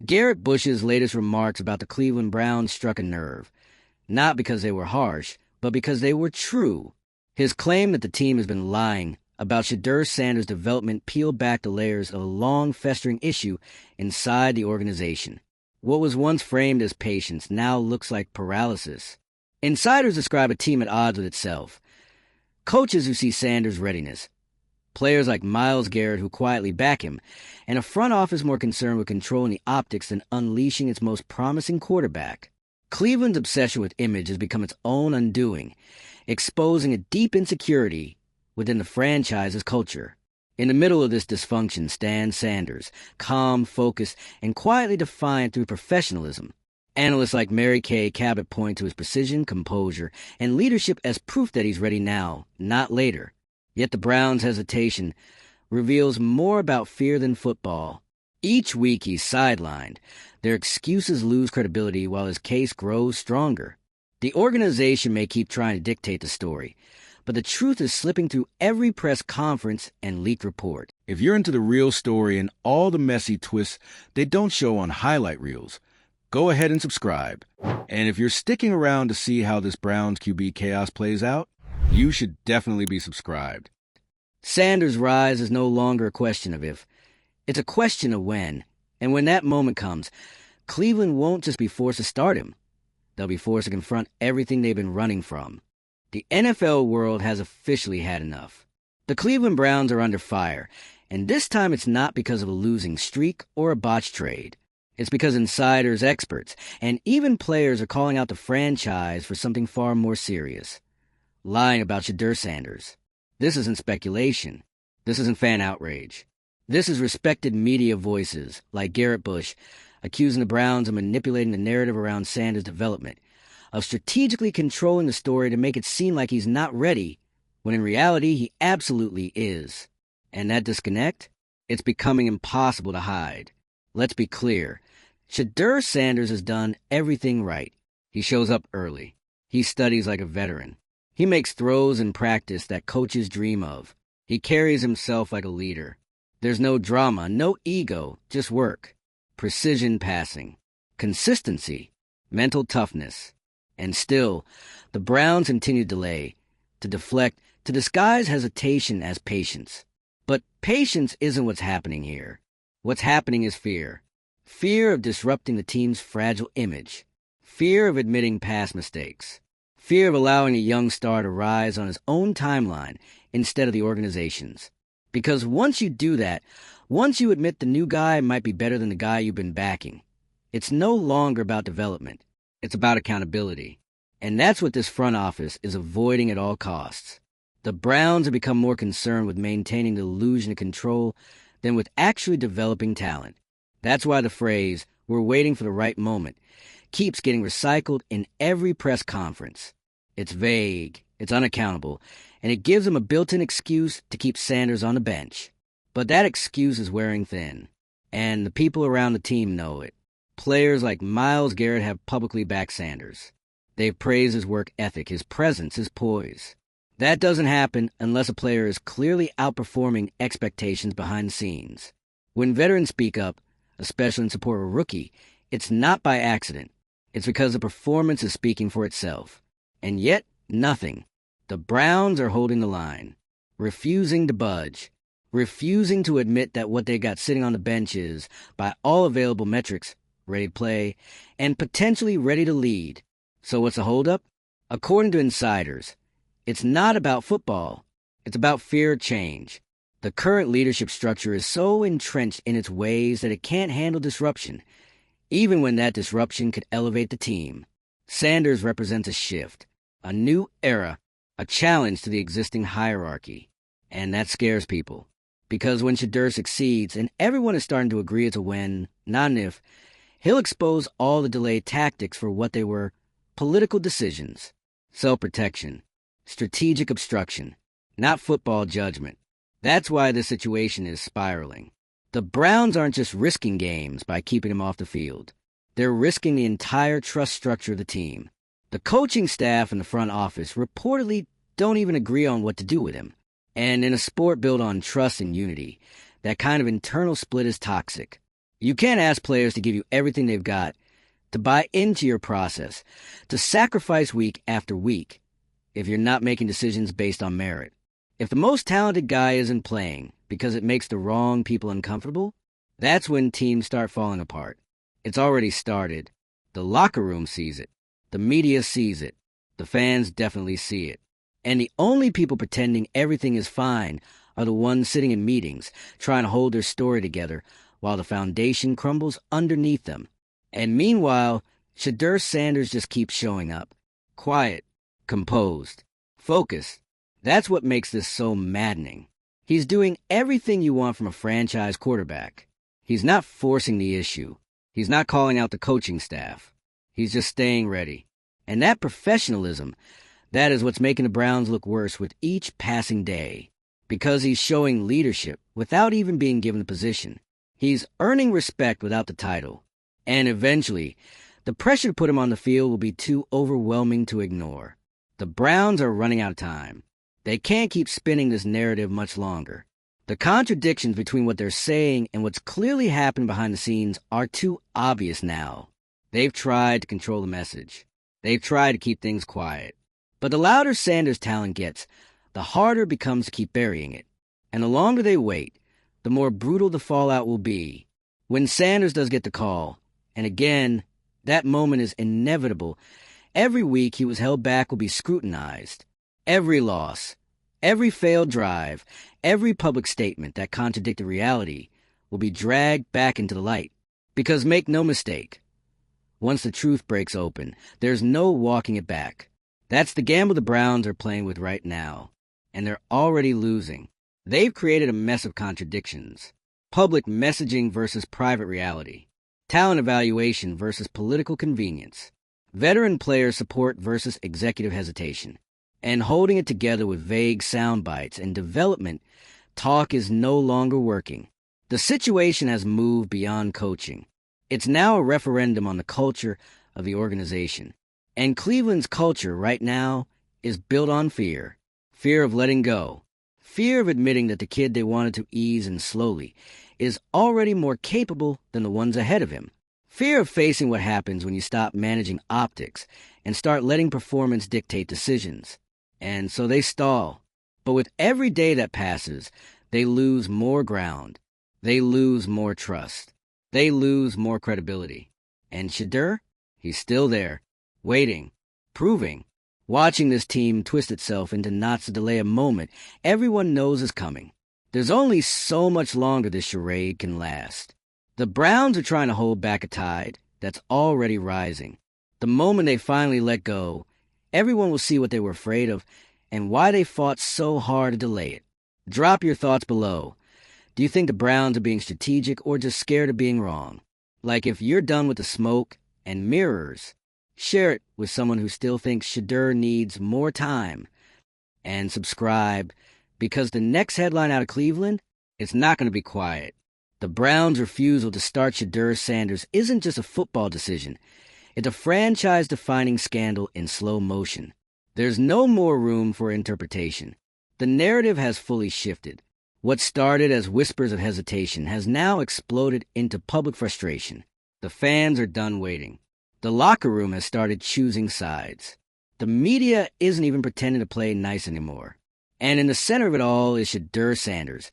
Garrett Bush's latest remarks about the Cleveland Browns struck a nerve, not because they were harsh, but because they were true. His claim that the team has been lying about Shedeur Sanders' development peeled back the layers of a long festering issue inside the organization. What was once framed as patience now looks like paralysis. Insiders describe a team at odds with itself. Coaches who see Sanders' readiness, players like Myles Garrett who quietly back him, and a front office more concerned with controlling the optics than unleashing its most promising quarterback. Cleveland's obsession with image has become its own undoing, exposing a deep insecurity within the franchise's culture. In the middle of this dysfunction stands Sanders, calm, focused, and quietly defiant through professionalism. Analysts like Mary Kay Cabot point to his precision, composure, and leadership as proof that he's ready now, not later. Yet the Browns' hesitation reveals more about fear than football. Each week he's sidelined. Their excuses lose credibility while his case grows stronger. The organization may keep trying to dictate the story, but the truth is slipping through every press conference and leaked report. If you're into the real story and all the messy twists they don't show on highlight reels, go ahead and subscribe. And if you're sticking around to see how this Browns QB chaos plays out, you should definitely be subscribed. Sanders' rise is no longer a question of if. It's a question of when. And when that moment comes, Cleveland won't just be forced to start him. They'll be forced to confront everything they've been running from. The NFL world has officially had enough. The Cleveland Browns are under fire, and this time it's not because of a losing streak or a botched trade. It's because insiders, experts, and even players are calling out the franchise for something far more serious. Lying about Shedeur Sanders. This isn't speculation. This isn't fan outrage. This is respected media voices, like Garrett Bush, accusing the Browns of manipulating the narrative around Sanders' development, of strategically controlling the story to make it seem like he's not ready, when in reality he absolutely is. And that disconnect? It's becoming impossible to hide. Let's be clear. Shedeur Sanders has done everything right. He shows up early. He studies like a veteran. He makes throws in practice that coaches dream of. He carries himself like a leader. There's no drama, no ego, just work. Precision passing. Consistency. Mental toughness. And still, the Browns continue to delay, to deflect, to disguise hesitation as patience. But patience isn't what's happening here. What's happening is fear. Fear of disrupting the team's fragile image. Fear of admitting past mistakes. Fear of allowing a young star to rise on his own timeline instead of the organization's. Because once you do that, once you admit the new guy might be better than the guy you've been backing, it's no longer about development. It's about accountability. And that's what this front office is avoiding at all costs. The Browns have become more concerned with maintaining the illusion of control than with actually developing talent. That's why the phrase, "we're waiting for the right moment," keeps getting recycled in every press conference. It's vague, it's unaccountable, and it gives them a built-in excuse to keep Sanders on the bench. But that excuse is wearing thin, and the people around the team know it. Players like Myles Garrett have publicly backed Sanders. They've praised his work ethic, his presence, his poise. That doesn't happen unless a player is clearly outperforming expectations behind the scenes. When veterans speak up, especially in support of a rookie, it's not by accident. It's because the performance is speaking for itself. And yet, nothing. The Browns are holding the line, refusing to budge, refusing to admit that what they got sitting on the bench is, by all available metrics, ready to play, and potentially ready to lead. So what's the holdup? According to insiders, it's not about football. It's about fear of change. The current leadership structure is so entrenched in its ways that it can't handle disruption, even when that disruption could elevate the team. Sanders represents a shift, a new era, a challenge to the existing hierarchy. And that scares people. Because when Shedeur succeeds, and everyone is starting to agree it's a when, not an if, he'll expose all the delayed tactics for what they were: political decisions, self-protection, strategic obstruction, not football judgment. That's why this situation is spiraling. The Browns aren't just risking games by keeping him off the field. They're risking the entire trust structure of the team. The coaching staff and the front office reportedly don't even agree on what to do with him. And in a sport built on trust and unity, that kind of internal split is toxic. You can't ask players to give you everything they've got, to buy into your process, to sacrifice week after week, if you're not making decisions based on merit. If the most talented guy isn't playing because it makes the wrong people uncomfortable, that's when teams start falling apart. It's already started. The locker room sees it. The media sees it. The fans definitely see it. And the only people pretending everything is fine are the ones sitting in meetings, trying to hold their story together while the foundation crumbles underneath them. And meanwhile, Shedeur Sanders just keeps showing up. Quiet, composed, focused. That's what makes this so maddening. He's doing everything you want from a franchise quarterback. He's not forcing the issue. He's not calling out the coaching staff. He's just staying ready. And that professionalism, that is what's making the Browns look worse with each passing day. Because he's showing leadership without even being given the position. He's earning respect without the title. And eventually, the pressure to put him on the field will be too overwhelming to ignore. The Browns are running out of time. They can't keep spinning this narrative much longer. The contradictions between what they're saying and what's clearly happening behind the scenes are too obvious now. They've tried to control the message. They've tried to keep things quiet. But the louder Sanders' talent gets, the harder it becomes to keep burying it. And the longer they wait, the more brutal the fallout will be. When Sanders does get the call, and again, that moment is inevitable, every week he was held back will be scrutinized. Every loss, every failed drive, every public statement that contradicted reality will be dragged back into the light. Because make no mistake, once the truth breaks open, there's no walking it back. That's the gamble the Browns are playing with right now. And they're already losing. They've created a mess of contradictions. Public messaging versus private reality. Talent evaluation versus political convenience. Veteran player support versus executive hesitation. And holding it together with vague sound bites and development, talk is no longer working. The situation has moved beyond coaching. It's now a referendum on the culture of the organization. And Cleveland's culture right now is built on fear. Fear of letting go. Fear of admitting that the kid they wanted to ease in slowly is already more capable than the ones ahead of him. Fear of facing what happens when you stop managing optics and start letting performance dictate decisions. And so they stall. But with every day that passes, they lose more ground. They lose more trust. They lose more credibility. And Shedeur? He's still there, waiting, proving, watching this team twist itself into knots to delay a moment everyone knows is coming. There's only so much longer this charade can last. The Browns are trying to hold back a tide that's already rising. The moment they finally let go, everyone will see what they were afraid of and why they fought so hard to delay it. Drop your thoughts below. Do you think the Browns are being strategic or just scared of being wrong? Like if you're done with the smoke and mirrors, share it with someone who still thinks Shedeur needs more time. And subscribe, because the next headline out of Cleveland, it's not going to be quiet. The Browns' refusal to start Shedeur Sanders isn't just a football decision. It's a franchise-defining scandal in slow motion. There's no more room for interpretation. The narrative has fully shifted. What started as whispers of hesitation has now exploded into public frustration. The fans are done waiting. The locker room has started choosing sides. The media isn't even pretending to play nice anymore. And in the center of it all is Shedeur Sanders,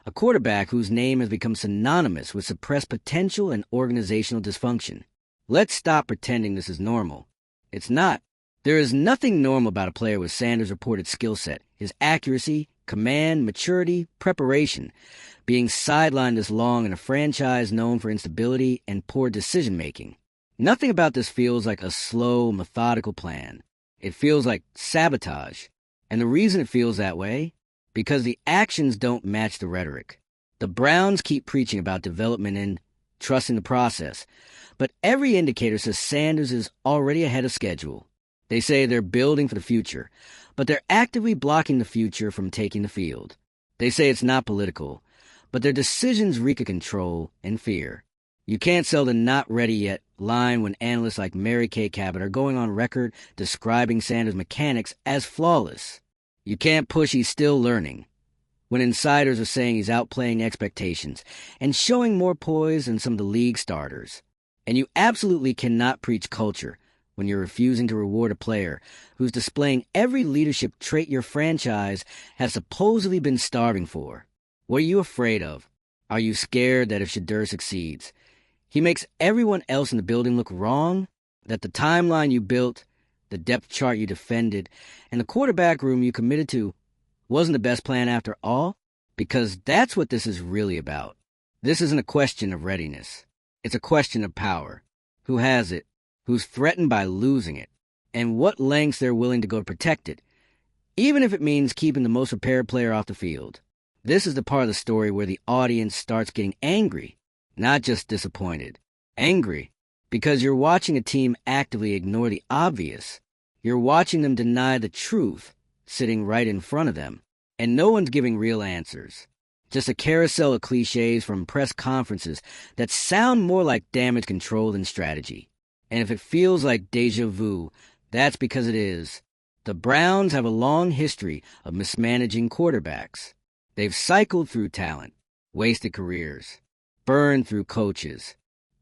a quarterback whose name has become synonymous with suppressed potential and organizational dysfunction. Let's stop pretending this is normal. It's not. There is nothing normal about a player with Sanders' reported skill set, his accuracy, command, maturity, preparation, being sidelined this long in a franchise known for instability and poor decision-making. Nothing about this feels like a slow, methodical plan. It feels like sabotage. And the reason it feels that way? Because the actions don't match the rhetoric. The Browns keep preaching about development and trusting the process, but every indicator says Sanders is already ahead of schedule. They say they're building for the future, but they're actively blocking the future from taking the field. They say it's not political, but their decisions reek of control and fear. You can't sell the "not ready yet" line when analysts like Mary Kay Cabot are going on record describing Sanders' mechanics as flawless. You can't push "he's still learning." when insiders are saying he's outplaying expectations and showing more poise than some of the league starters. And you absolutely cannot preach culture when you're refusing to reward a player who's displaying every leadership trait your franchise has supposedly been starving for. What are you afraid of? Are you scared that if Shedeur succeeds, he makes everyone else in the building look wrong? That the timeline you built, the depth chart you defended, and the quarterback room you committed to wasn't the best plan after all? Because that's what this is really about. This isn't a question of readiness. It's a question of power. Who has it? Who's threatened by losing it? And what lengths they're willing to go to protect it, even if it means keeping the most prepared player off the field. This is the part of the story where the audience starts getting angry, not just disappointed. Angry because you're watching a team actively ignore the obvious. You're watching them deny the truth sitting right in front of them. And no one's giving real answers. Just a carousel of cliches from press conferences that sound more like damage control than strategy. And if it feels like deja vu, that's because it is. The Browns have a long history of mismanaging quarterbacks. They've cycled through talent, wasted careers, burned through coaches,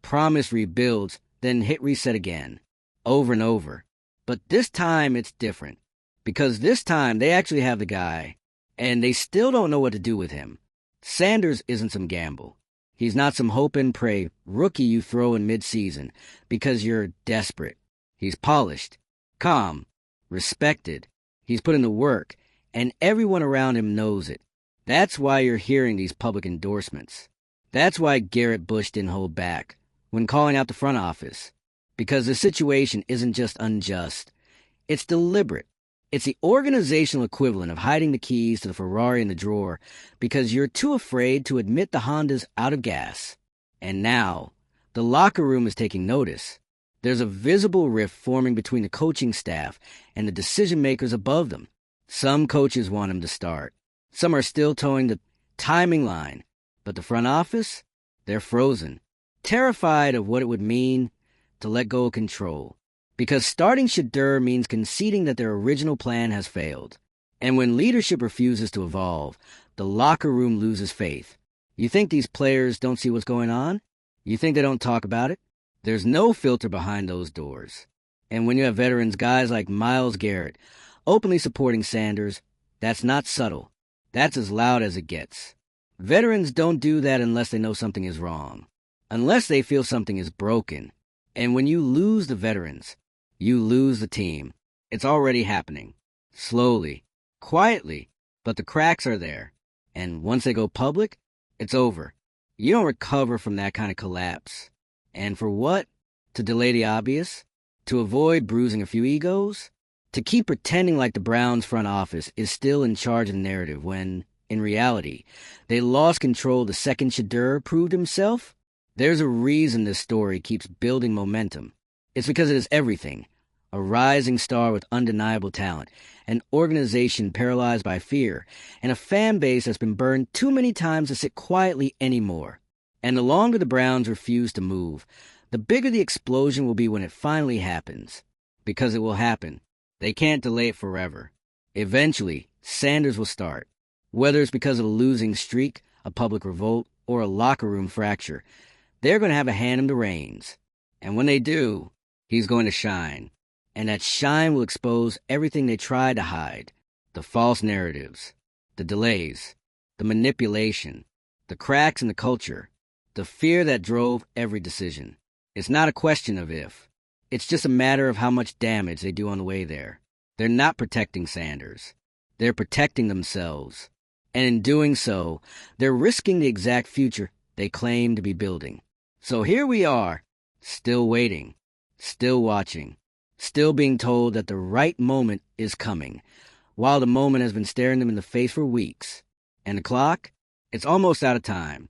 promised rebuilds, then hit reset again, over and over. But this time it's different, because this time they actually have the guy, and they still don't know what to do with him. Sanders isn't some gamble. He's not some hope and pray rookie you throw in mid-season because you're desperate. He's polished, calm, respected. He's put in the work, and everyone around him knows it. That's why you're hearing these public endorsements. That's why Garrett Bush didn't hold back when calling out the front office. Because the situation isn't just unjust. It's deliberate. It's the organizational equivalent of hiding the keys to the Ferrari in the drawer because you're too afraid to admit the Honda's out of gas. And now, the locker room is taking notice. There's a visible rift forming between the coaching staff and the decision-makers above them. Some coaches want him to start. Some are still towing the timing line. But the front office? They're frozen, terrified of what it would mean to let go of control. Because starting Shedeur means conceding that their original plan has failed. And when leadership refuses to evolve, the locker room loses faith. You think these players don't see what's going on? You think they don't talk about it? There's no filter behind those doors. And when you have veterans, guys like Myles Garrett, openly supporting Sanders, that's not subtle. That's as loud as it gets. Veterans don't do that unless they know something is wrong. Unless they feel something is broken. And when you lose the veterans, you lose the team. It's already happening. Slowly. Quietly. But the cracks are there. And once they go public, it's over. You don't recover from that kind of collapse. And for what? To delay the obvious? To avoid bruising a few egos? To keep pretending like the Browns front office is still in charge of the narrative when, in reality, they lost control the second Shedeur proved himself? There's a reason this story keeps building momentum. It's because it is everything. A rising star with undeniable talent, an organization paralyzed by fear, and a fan base that's been burned too many times to sit quietly anymore. And the longer the Browns refuse to move, the bigger the explosion will be when it finally happens. Because it will happen. They can't delay it forever. Eventually, Sanders will start. Whether it's because of a losing streak, a public revolt, or a locker room fracture, they're going to have to hand him the reins. And when they do, he's going to shine. And that shine will expose everything they tried to hide. The false narratives, the delays, the manipulation, the cracks in the culture, the fear that drove every decision. It's not a question of if. It's just a matter of how much damage they do on the way there. They're not protecting Sanders. They're protecting themselves. And in doing so, they're risking the exact future they claim to be building. So here we are, still waiting, still watching, still being told that the right moment is coming, while the moment has been staring them in the face for weeks. And the clock? It's almost out of time.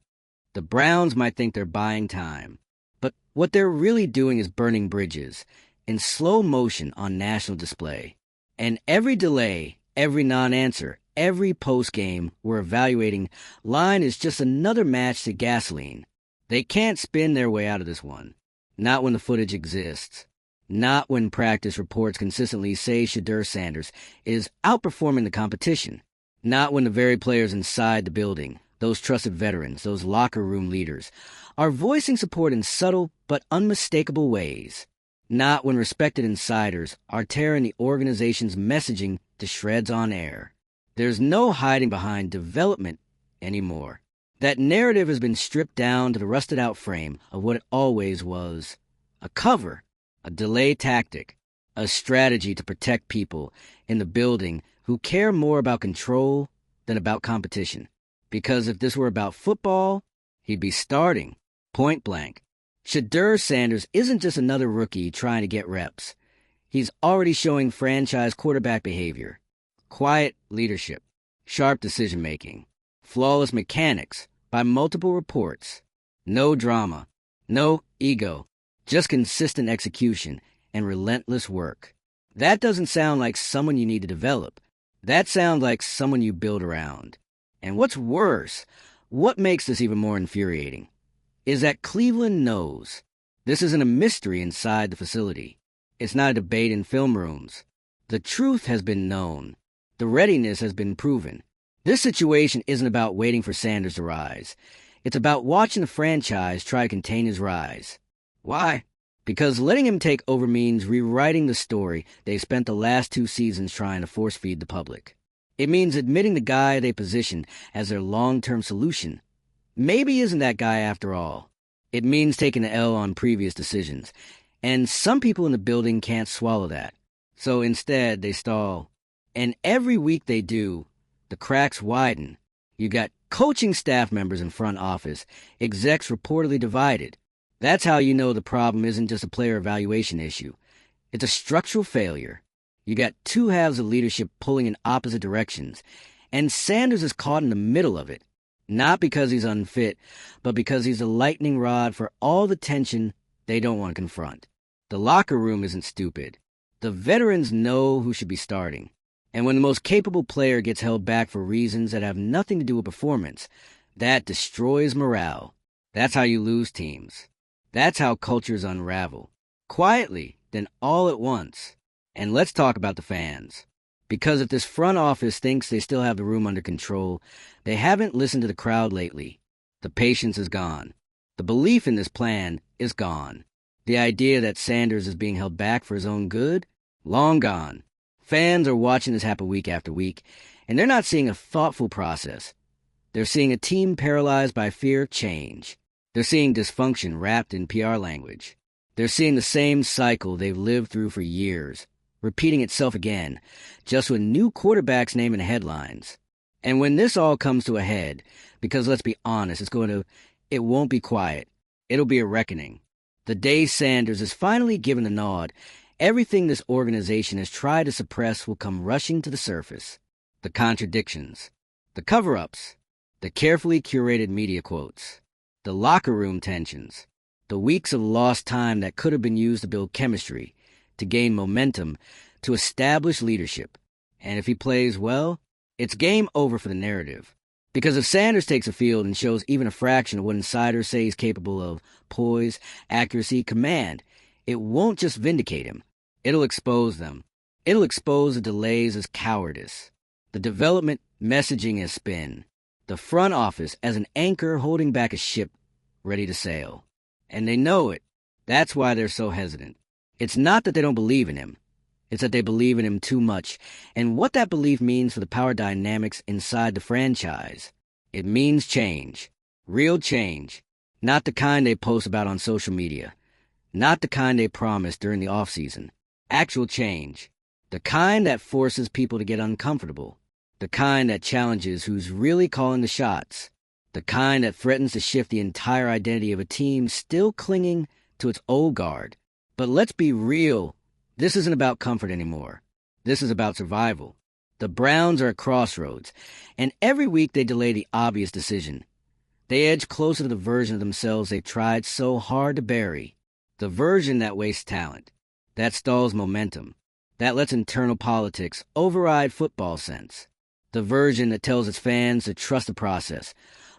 The Browns might think they're buying time, but what they're really doing is burning bridges in slow motion on national display. And every delay, every non-answer, every post-game we're evaluating line is just another match to gasoline. They can't spin their way out of this one. Not when the footage exists. Not when practice reports consistently say Shedeur Sanders is outperforming the competition. Not when the very players inside the building, those trusted veterans, those locker room leaders, are voicing support in subtle but unmistakable ways. Not when respected insiders are tearing the organization's messaging to shreds on air. There's no hiding behind development anymore. That narrative has been stripped down to the rusted-out frame of what it always was: a cover, a delay tactic, a strategy to protect people in the building who care more about control than about competition. Because if this were about football, he'd be starting, point blank. Shedeur Sanders isn't just another rookie trying to get reps. He's already showing franchise quarterback behavior: quiet leadership, sharp decision-making, flawless mechanics by multiple reports, no drama, no ego, just consistent execution and relentless work. That doesn't sound like someone you need to develop. That sounds like someone you build around. And what's worse, what makes this even more infuriating, is that Cleveland knows this isn't a mystery inside the facility. It's not a debate in film rooms. The truth has been known. The readiness has been proven. This situation isn't about waiting for Sanders to rise. It's about watching the franchise try to contain his rise. Why? Because letting him take over means rewriting the story they spent the last 2 seasons trying to force-feed the public. It means admitting the guy they positioned as their long-term solution maybe isn't that guy after all. It means taking the L on previous decisions, and some people in the building can't swallow that. So instead, they stall. And every week they do, the cracks widen. You got coaching staff members in front office, execs reportedly divided. That's how you know the problem isn't just a player evaluation issue. It's a structural failure. You got 2 halves of leadership pulling in opposite directions, and Sanders is caught in the middle of it. Not because he's unfit, but because he's a lightning rod for all the tension they don't want to confront. The locker room isn't stupid. The veterans know who should be starting. And when the most capable player gets held back for reasons that have nothing to do with performance, that destroys morale. That's how you lose teams. That's how cultures unravel. Quietly, then all at once. And let's talk about the fans. Because if this front office thinks they still have the room under control, they haven't listened to the crowd lately. The patience is gone. The belief in this plan is gone. The idea that Sanders is being held back for his own good? Long gone. Fans are watching this happen week after week, and they're not seeing a thoughtful process. They're seeing a team paralyzed by fear of change. They're seeing dysfunction wrapped in PR language. They're seeing the same cycle they've lived through for years, repeating itself again, just with new quarterbacks naming the headlines. And when this all comes to a head, because let's be honest, it won't be quiet. It'll be a reckoning. The day Sanders is finally given the nod, everything this organization has tried to suppress will come rushing to the surface. The contradictions, the cover-ups, the carefully curated media quotes, the locker room tensions, the weeks of lost time that could have been used to build chemistry, to gain momentum, to establish leadership. And if he plays well, it's game over for the narrative. Because if Sanders takes a field and shows even a fraction of what insiders say he's capable of: poise, accuracy, command, it won't just vindicate him. It'll expose them. It'll expose the delays as cowardice, the development messaging as spin, the front office as an anchor holding back a ship ready to sail. And they know it. That's why they're so hesitant. It's not that they don't believe in him. It's that they believe in him too much, and what that belief means for the power dynamics inside the franchise. It means change. Real change. Not the kind they post about on social media. Not the kind they promise during the off-season. Actual change. The kind that forces people to get uncomfortable. The kind that challenges who's really calling the shots. The kind that threatens to shift the entire identity of a team still clinging to its old guard. But let's be real. This isn't about comfort anymore. This is about survival. The Browns are at crossroads, and every week they delay the obvious decision. They edge closer to the version of themselves they've tried so hard to bury. The version that wastes talent, that stalls momentum, that lets internal politics override football sense. The version that tells its fans to trust the process,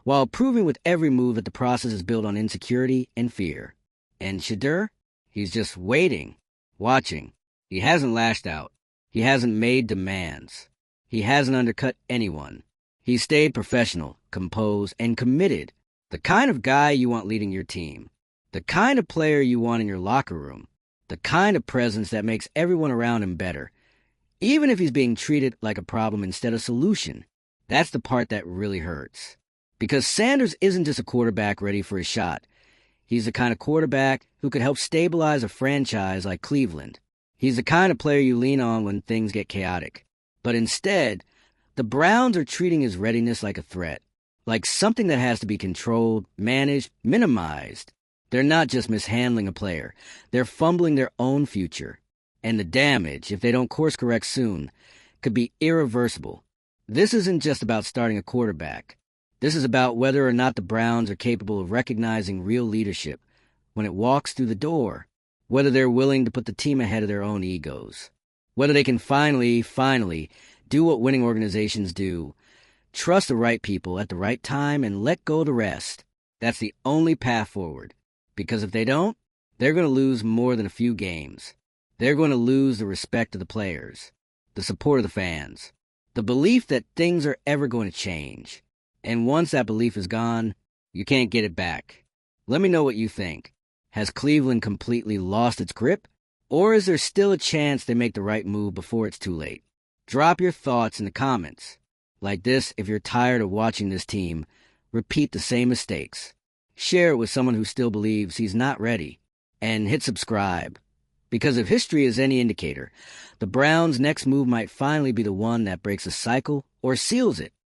while proving with every move that the process is built on insecurity and fear. And Shedeur? He's just waiting. Watching. He hasn't lashed out. He hasn't made demands. He hasn't undercut anyone. He's stayed professional, composed, and committed. The kind of guy you want leading your team. The kind of player you want in your locker room. The kind of presence that makes everyone around him better. Even if he's being treated like a problem instead of solution. That's the part that really hurts. Because Sanders isn't just a quarterback ready for his shot. He's the kind of quarterback who could help stabilize a franchise like Cleveland. He's the kind of player you lean on when things get chaotic. But instead, the Browns are treating his readiness like a threat. Like something that has to be controlled, managed, minimized. They're not just mishandling a player. They're fumbling their own future. And the damage, if they don't course correct soon, could be irreversible. This isn't just about starting a quarterback. This is about whether or not the Browns are capable of recognizing real leadership when it walks through the door, whether they're willing to put the team ahead of their own egos, whether they can finally do what winning organizations do, trust the right people at the right time and let go of the rest. That's the only path forward, because if they don't, they're going to lose more than a few games. They're going to lose the respect of the players, the support of the fans, the belief that things are ever going to change. And once that belief is gone, you can't get it back. Let me know what you think. Has Cleveland completely lost its grip? Or is there still a chance they make the right move before it's too late? Drop your thoughts in the comments. Like this, if you're tired of watching this team repeat the same mistakes. Share it with someone who still believes he's not ready. And hit subscribe. Because if history is any indicator, the Browns' next move might finally be the one that breaks a cycle or seals it.